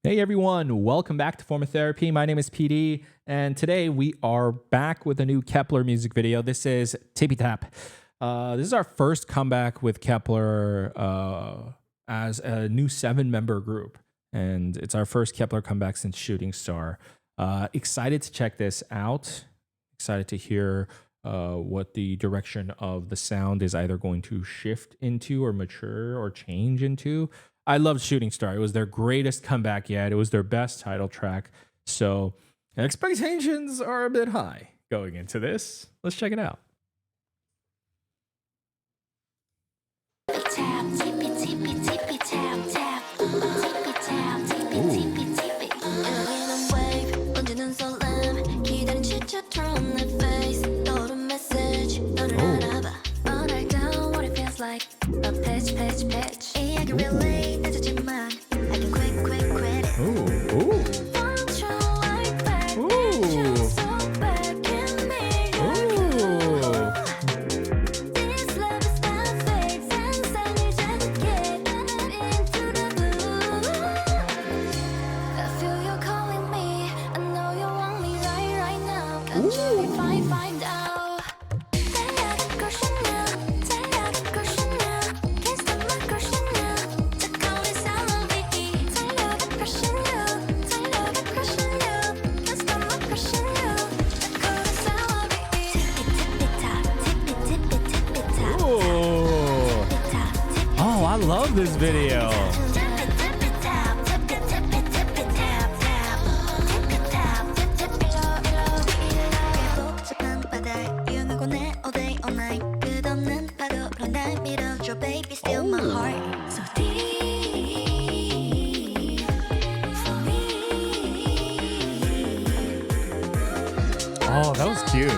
Hey everyone, welcome back to Form of Therapy. My name is PD, and today we are back with a new Kep1er music video. This is TIPI-TAP. This is our first comeback with Kep1er as a new 7-member group, and it's our first Kep1er comeback since Shooting Star. Excited to check this out. Excited to hear what the direction of the sound is either going to shift into or mature or change into. I loved Shooting Star. It was their greatest comeback yet. It was their best title track. So expectations are a bit high going into this. Let's check it out. I love this video. Oh, that was cute.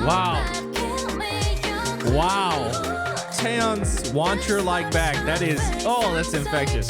Wow. Wow. Taeyeon's Want Your Like Back. That is, oh, that's infectious.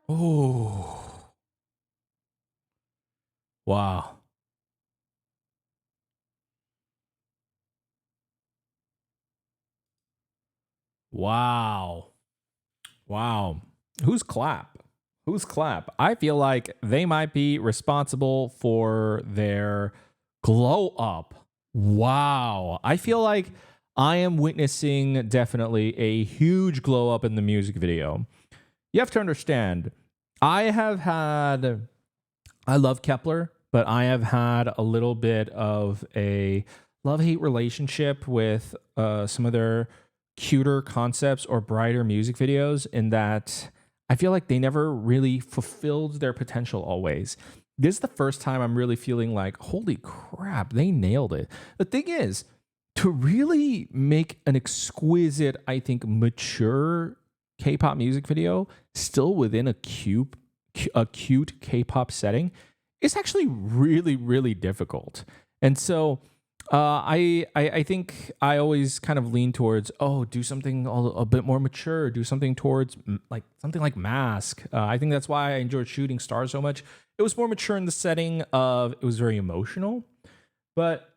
Oh, wow. Wow. Wow. Who's clap? Who's clap? I feel like they might be responsible for their glow up. Wow. I feel like I am witnessing definitely a huge glow up in the music video. You have to understand, I love Kep1er, but I have had a little bit of a love-hate relationship with some of their cuter concepts or brighter music videos, in that I feel like they never really fulfilled their potential always. This is the first time I'm really feeling like, holy crap, they nailed it. The thing is, to really make an exquisite, I think, mature K-pop music video still within a cute K-pop setting is actually really, really difficult. And so I think I always kind of lean towards, do something a bit more mature, do something towards something like Mask. I think that's why I enjoyed Shooting Star so much. It was more mature in the setting of, it was very emotional, but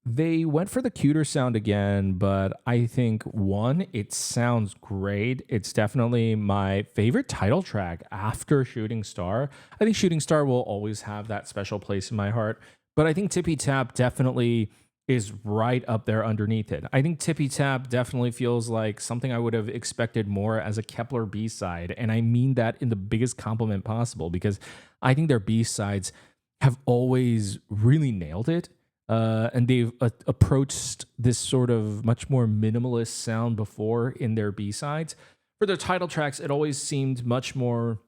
They went for the cuter sound again, but I think one, it sounds great. It's definitely my favorite title track after Shooting Star. I think Shooting Star will always have that special place in my heart, but I think Tippy Tap definitely is right up there underneath it. I think Tippy Tap definitely feels like something I would have expected more as a Kep1er B side. And I mean that in the biggest compliment possible because I think their B sides have always really nailed it. And they've approached this sort of much more minimalist sound before in their B sides. For their title tracks, it always seemed much more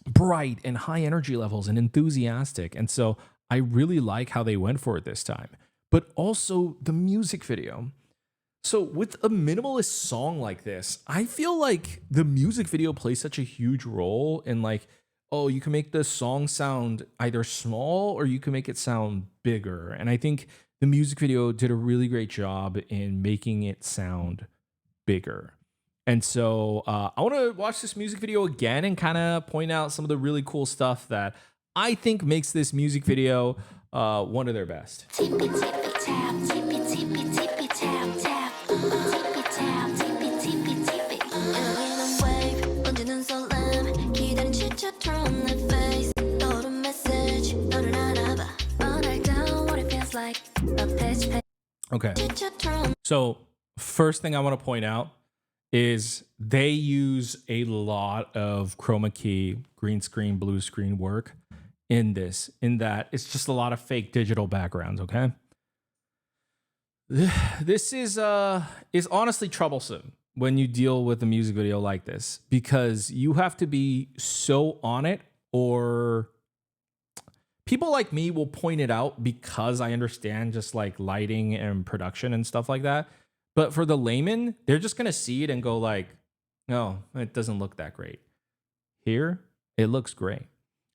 bright and high energy levels and enthusiastic. And so I really like how they went for it this time. But also the music video. So with a minimalist song like this, I feel like the music video plays such a huge role in like, oh, you can make the song sound either small or you can make it sound bigger. And I think the music video did a really great job in making it sound bigger. And so I want to watch this music video again and kind of point out some of the really cool stuff that I think makes this music video one of their best. Tippy tippy tap, tippy tippy tippy tap tap. Tippy tap, tippy tippy tippy. 여기는 wave, 번지는 설렘. 기다린 지쳐들어온 내 face. 떠오른 message, 너를 알아봐. But I know what it feels like. A page. Okay. So first thing I want to point out is they use a lot of chroma key, green screen, blue screen work in this, in that it's just a lot of fake digital backgrounds, okay? This is honestly troublesome when you deal with a music video like this because you have to be so on it, or people like me will point it out because I understand just like lighting and production and stuff like that. But for the layman, they're just going to see it and go like, no, it doesn't look that great. Here, it looks great.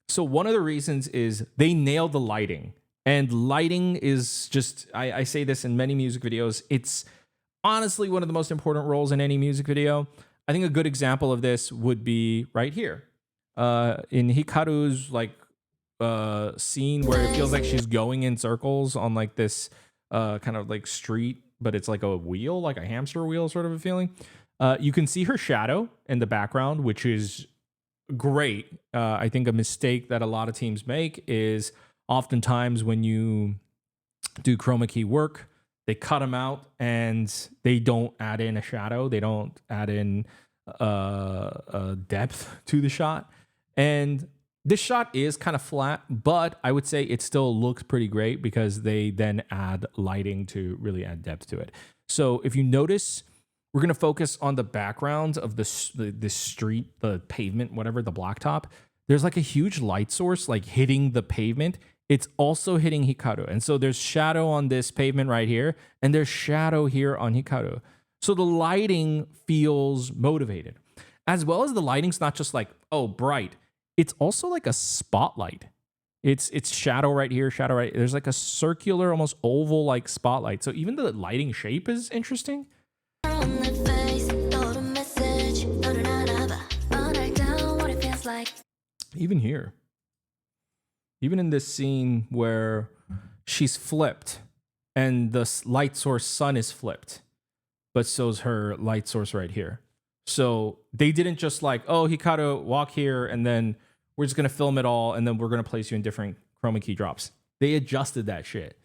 So one of the reasons is they nailed the lighting. And lighting is just, I say this in many music videos, it's honestly one of the most important roles in any music video. I think a good example of this would be right here. In Hikaru's like scene where it feels like she's going in circles on like this kind of like street, but it's like a wheel, like a hamster wheel sort of a feeling. You can see her shadow in the background, which is great. I think a mistake that a lot of teams make is oftentimes when you do chroma key work, they cut them out and they don't add in a shadow. They don't add in depth to the shot. And this shot is kind of flat, but I would say it still looks pretty great because they then add lighting to really add depth to it. So if you notice, we're going to focus on the background of the street, the pavement, whatever, the blacktop. There's like a huge light source like hitting the pavement. It's also hitting Hikaru. And so there's shadow on this pavement right here, and there's shadow here on Hikaru. So the lighting feels motivated. As well as the lighting's not just like, oh, bright. It's also like a spotlight. It's shadow right here, shadow right. There's like a circular, almost oval like spotlight. So even the lighting shape is interesting. Even here. Even in this scene where she's flipped and the light source sun is flipped, but so's her light source right here. So they didn't just like, oh, Hikaru, walk here, and then we're just going to film it all, and then we're going to place you in different chroma key drops. They adjusted that shit.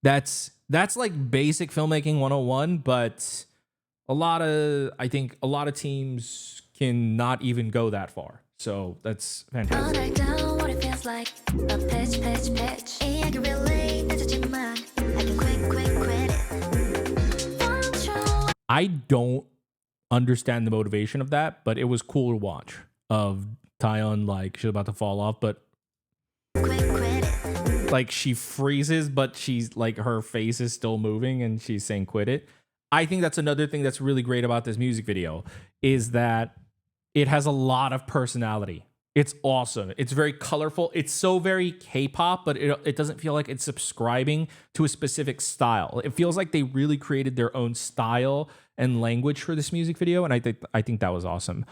That's like basic filmmaking 101, but I think a lot of teams can not even go that far. So that's fantastic. I don't understand the motivation of that, but it was cool to watch. Of Taeyeon, like she's about to fall off, but like she freezes, but she's like her face is still moving and she's saying quit it. I think that's another thing that's really great about this music video is that it has a lot of personality. It's awesome. It's very colorful. It's so very K-pop, but it doesn't feel like it's subscribing to a specific style. It feels like they really created their own style and language for this music video, and I think that was awesome.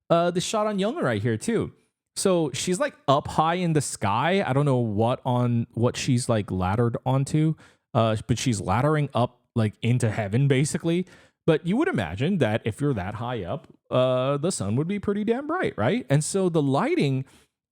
The shot on Young right here too. So she's like up high in the sky. I don't know what she's like laddered onto. but she's laddering up like into heaven basically. But you would imagine that if you're that high up, the sun would be pretty damn bright, right? And so the lighting,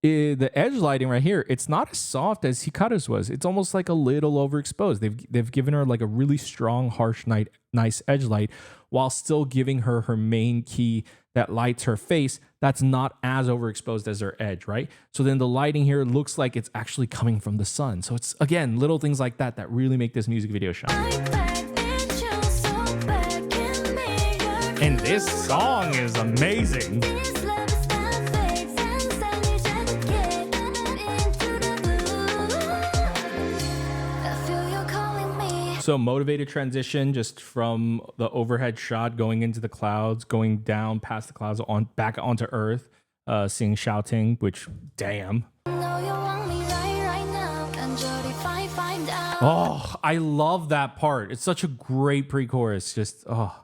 the edge lighting right here, it's not as soft as Hikaru's was. It's almost like a little overexposed. They've given her like a really strong, harsh, nice edge light, while still giving her her main key that lights her face that's not as overexposed as her edge, right? So then the lighting here looks like it's actually coming from the sun. So it's, again, little things like that that really make this music video shine. And this song is amazing. So motivated transition just from the overhead shot going into the clouds, going down past the clouds on back onto Earth, seeing shouting, which damn. Oh, I love that part. It's such a great pre-chorus. Just oh,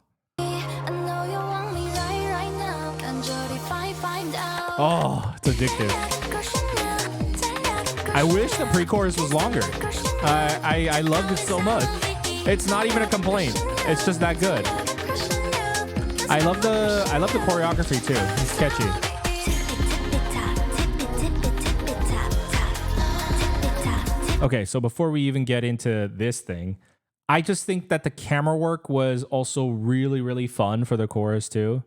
it's addictive. I wish the pre-chorus was longer. I loved it so much. It's not even a complaint. It's just that good. I love the choreography too. It's catchy. Okay, so before we even get into this thing, I just think that the camera work was also really, really fun for the chorus too.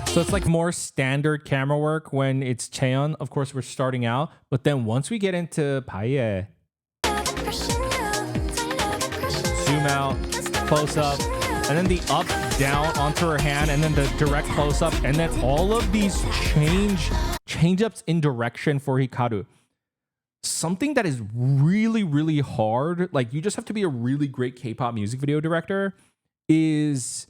So it's like more standard camera work when it's Cheon. Of course, we're starting out, but then once we get into TIPI-TAP, zoom out, close up, and then the up, down onto her hand, and then the direct close up, and then all of these change ups in direction for Hikaru. Something that is really, really hard, like you just have to be a really great K-pop music video director, is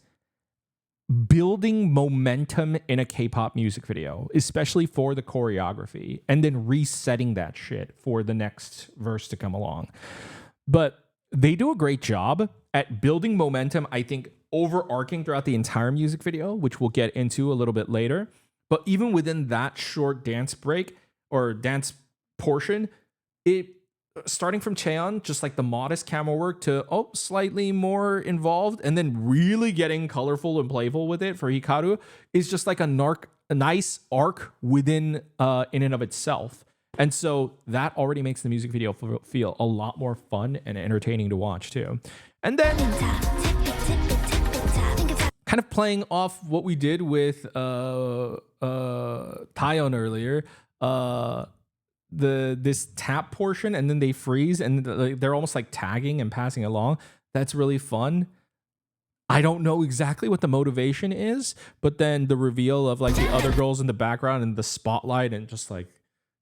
building momentum in a K-pop music video, especially for the choreography, and then resetting that shit for the next verse to come along. But they do a great job at building momentum, I think, overarching throughout the entire music video, which we'll get into a little bit later. But even within that short dance break or dance portion, it starting from Cheon, just like the modest camera work, to slightly more involved, and then really getting colorful and playful with it for Hikaru is just like a nice arc within in and of itself. And so that already makes the music video feel a lot more fun and entertaining to watch too. And then kind of playing off what we did with Taeyeon earlier, this tap portion, and then they freeze and they're almost like tagging and passing along. That's really fun. I don't know exactly what the motivation is, but then the reveal of like the other girls in the background and the spotlight and just like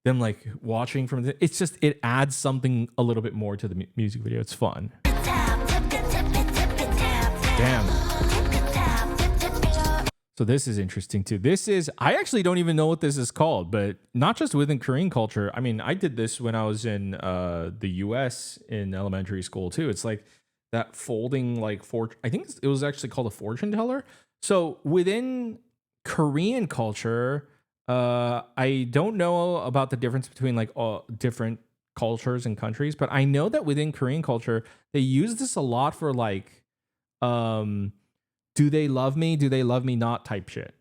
them like watching from it's just, it adds something a little bit more to the music video. It's fun. Damn. So this is interesting too. I actually don't even know what this is called, but not just within Korean culture. I mean, I did this when I was in the US in elementary school too. It's like that folding, like, I think it was actually called a fortune teller. So within Korean culture, I don't know about the difference between like all different cultures and countries, but I know that within Korean culture, they use this a lot for like, do they love me? Do they love me not type shit,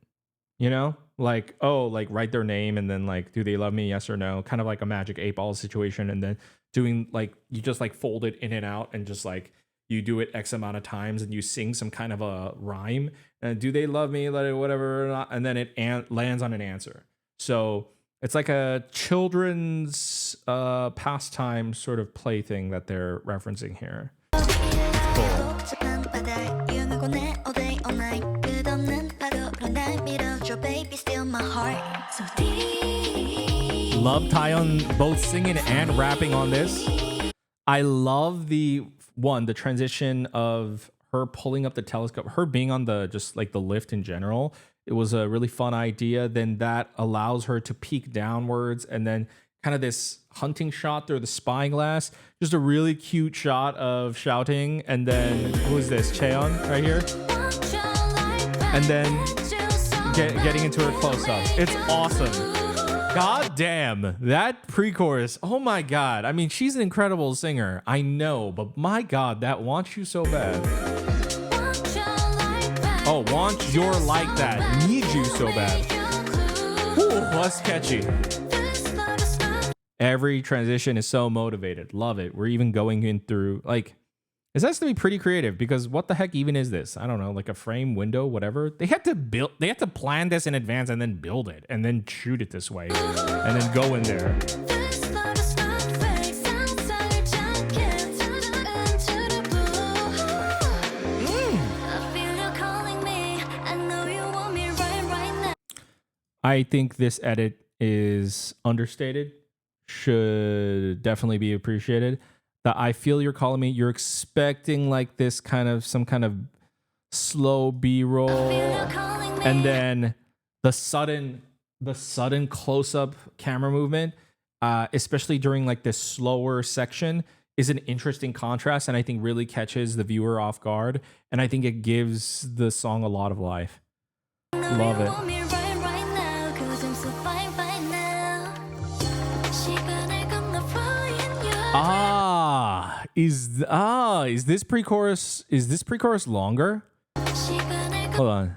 you know, like, like write their name and then like, do they love me? Yes or no? Kind of like a magic 8-ball situation. And then doing like, you just like fold it in and out and just like, you do it X amount of times and you sing some kind of a rhyme and do they love me, like whatever, or not, and then it lands on an answer. So it's like a children's pastime sort of play thing that they're referencing here. Cool. Love Taeyeon both singing and rapping on this. I love the transition of her pulling up the telescope, her being on the just like the lift in general. It was a really fun idea. Then that allows her to peek downwards, and then kind of this hunting shot through the spyglass. Just a really cute shot of shouting, and then who is this? Cheon right here, and then getting into her close up. It's awesome. God damn, that pre-chorus. Oh my God. I mean, she's an incredible singer. I know, but my God, that wants you so bad. Oh, want your like that. Need you so bad. Ooh, that's catchy. Every transition is so motivated. Love it. We're even going in through, like, this has to be pretty creative because what the heck even is this? I don't know, like a frame, window, whatever. They had to plan this in advance and then build it and then shoot it this way and then go in there. I think this edit is understated. Should definitely be appreciated. That I feel you're calling me. You're expecting like this kind of some kind of slow B-roll, and then the sudden close-up camera movement, especially during like this slower section, is an interesting contrast, and I think really catches the viewer off guard. And I think it gives the song a lot of life. Love it. Is this pre-chorus? Is this pre-chorus longer? Hold on.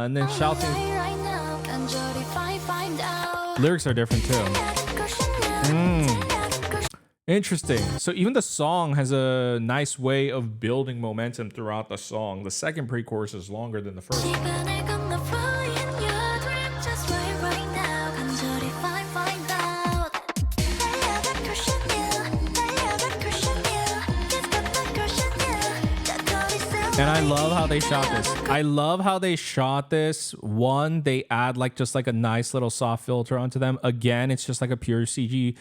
And then shouting. Lyrics are different too. Interesting. So even the song has a nice way of building momentum throughout the song. The second pre-chorus is longer than the first. And I love how they shot this. I love how they shot this. One, they add like just like a nice little soft filter onto them. Again, it's just like a pure CG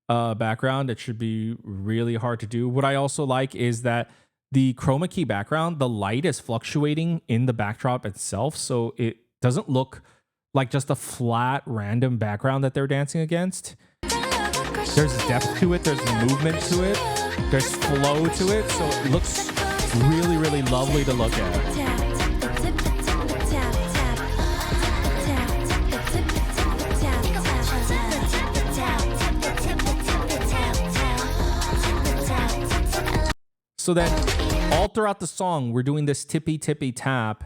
background. It should be really hard to do. What I also like is that the chroma key background, the light is fluctuating in the backdrop itself. So it doesn't look like just a flat random background that they're dancing against. There's depth to it. There's movement to it. There's flow to it. So it looks really, really lovely to look at. So then all throughout the song, we're doing this TIPI-TAP,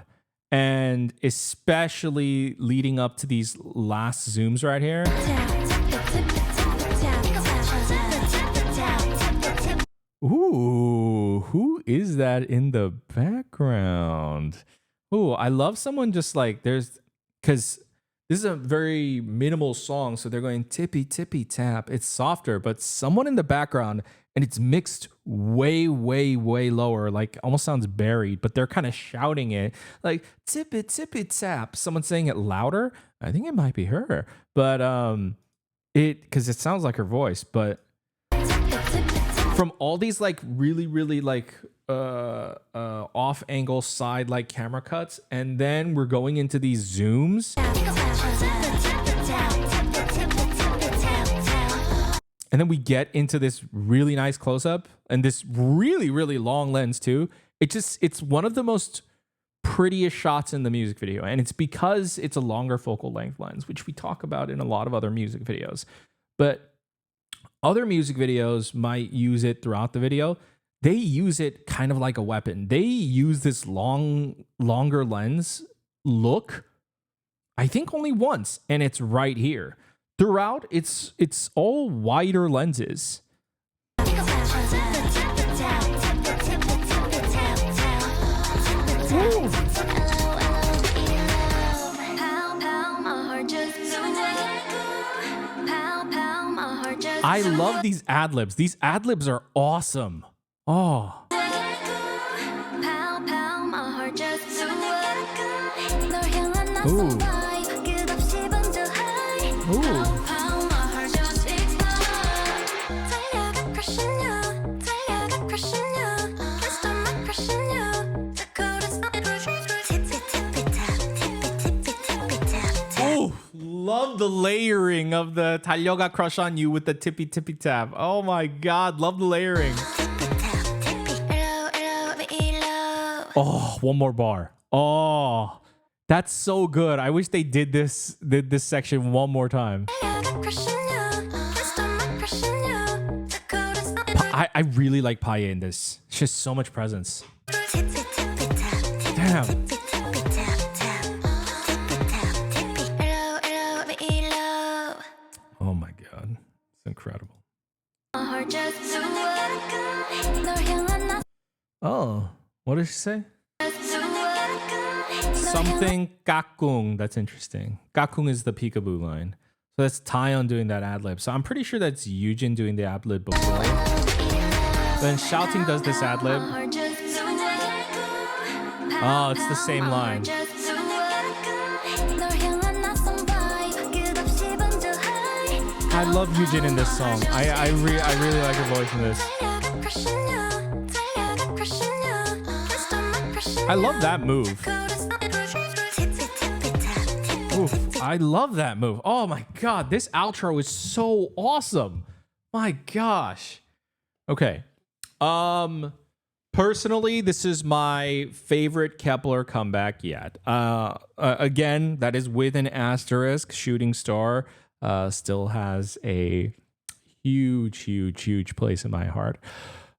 and especially leading up to these last zooms right here. Ooh, who is that in the background? Ooh, I love someone just like because this is a very minimal song, so they're going tippy-tippy-tap. It's softer, but someone in the background, and it's mixed way, way, way lower, like almost sounds buried, but they're kind of shouting it like tippy-tippy-tap. Someone saying it louder. I think it might be her, but because it sounds like her voice, but from all these like really, really like off angle side like camera cuts, and then we're going into these zooms, and then we get into this really nice close up and this really, really long lens too. It's one of the most prettiest shots in the music video, and it's because it's a longer focal length lens, which we talk about in a lot of other music videos. But other music videos might use it throughout the video. They use it kind of like a weapon. They use this longer lens look, I think only once, and it's right here. Throughout, it's all wider lenses. Ooh. I love these ad-libs. These ad-libs are awesome. Oh. Ooh. Ooh. Love the layering of the 달려가 crush on you with the tippy-tippy-tap. Oh my God, love the layering. Oh, one more bar. Oh, That's so good. I wish they did this section one more time. I really like Paye in this. She has so much presence. Damn. Oh my god. It's incredible. Oh, what did she say? Something kakung. That's interesting. Kakung is the peekaboo line. So that's Taeyeon doing that ad-lib. So I'm pretty sure that's Yoojin doing the ad-lib before. Then Shouting does this ad-lib. Oh, it's the same line. I love Yoojin in this song. I really like her voice in this. I love that move. Oof, I love that move. Oh my god, this outro is so awesome. My gosh. Okay. Personally, this is my favorite Kep1er comeback yet. Again, that is with an asterisk. Shooting Star still has a huge place in my heart.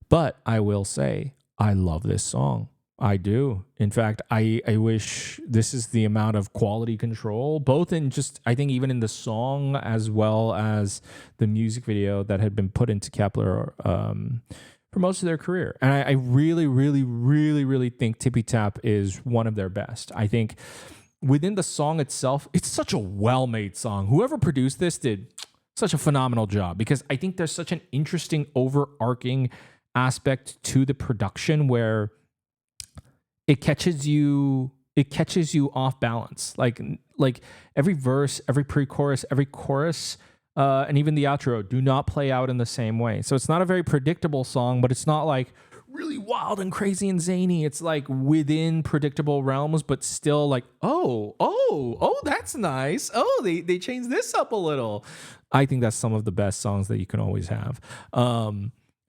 But I will say, I love this song. I do. In fact, I wish this is the amount of quality control, both in just, I think even in the song as well as the music video that had been put into Kep1er for most of their career. And I really think TIPI-TAP is one of their best. I think within the song itself, it's such a well-made song. Whoever produced this did such a phenomenal job because I think there's such an interesting overarching aspect to the production where it catches you off balance. Like every verse, every pre-chorus, every chorus, and even the outro do not play out in the same way. So it's not a very predictable song, but it's not like really wild and crazy and zany. It's like within predictable realms, but still like, oh, that's nice. Oh, they changed this up a little. I think that's some of the best songs that you can always have.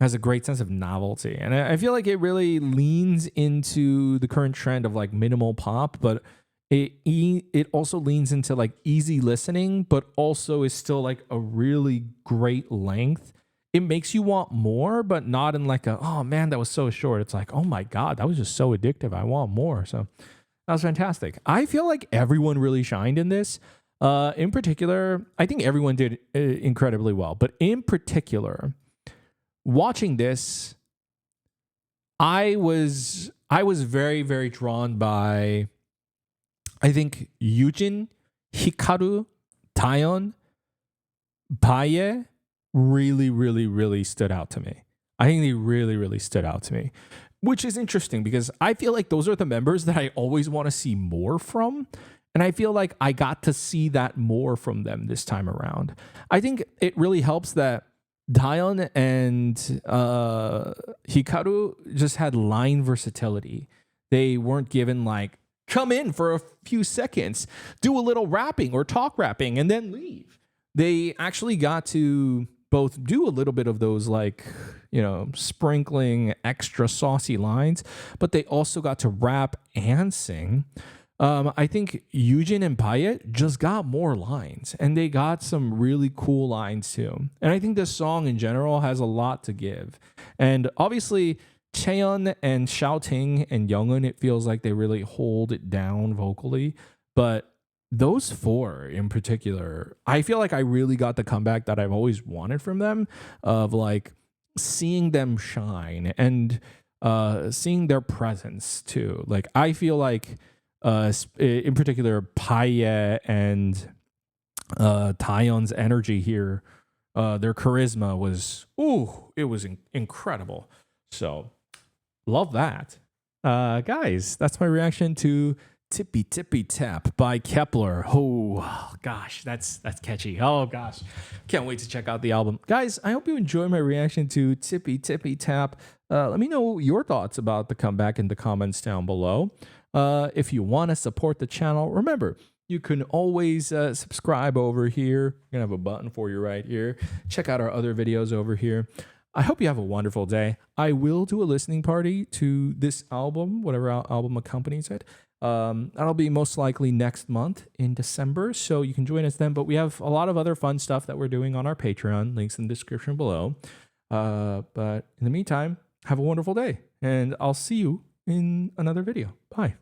Has a great sense of novelty. And I feel like it really leans into the current trend of like minimal pop, but it also leans into like easy listening, but also is still like a really great length. It makes you want more, but not in like a, oh man, that was so short. It's like, oh my God, that was just so addictive. I want more. So that was fantastic. I feel like everyone really shined in this. In particular, I think everyone did incredibly well, but in particular, watching this, I was very drawn by, I think, Yoojin, Hikaru, Taeyeon, Paye really stood out to me. I think they really stood out to me, which is interesting because I feel like those are the members that I always want to see more from. And I feel like I got to see that more from them this time around. I think it really helps that Taeyeon and Hikaru just had line versatility. They weren't given like, come in for a few seconds, do a little rapping or talk rapping, and then leave. They actually got to both do a little bit of those like, sprinkling extra saucy lines, but they also got to rap and sing. I think Yoojin and Paye just got more lines, and they got some really cool lines too. And I think this song in general has a lot to give. And obviously, Chaeyeon and Shouting and Youngun, it feels like they really hold it down vocally. But those four in particular, I feel like I really got the comeback that I've always wanted from them, of like seeing them shine and seeing their presence too. Like I feel like in particular, Paye and Taeyeon's energy here, their charisma was, it was incredible. So, love that. Guys, that's my reaction to TIPI-TAP by Kep1er. Oh, gosh, that's catchy. Oh, gosh. Can't wait to check out the album. Guys, I hope you enjoyed my reaction to TIPI-TAP. Let me know your thoughts about the comeback in the comments down below. If you want to support the channel, remember, you can always subscribe over here. We're going to have a button for you right here. Check out our other videos over here. I hope you have a wonderful day. I will do a listening party to this album, whatever album accompanies it, That'll be most likely next month in December, so you can join us then. But we have a lot of other fun stuff that we're doing on our Patreon. Links in the description below. But in the meantime, have a wonderful day, and I'll see you in another video. Bye.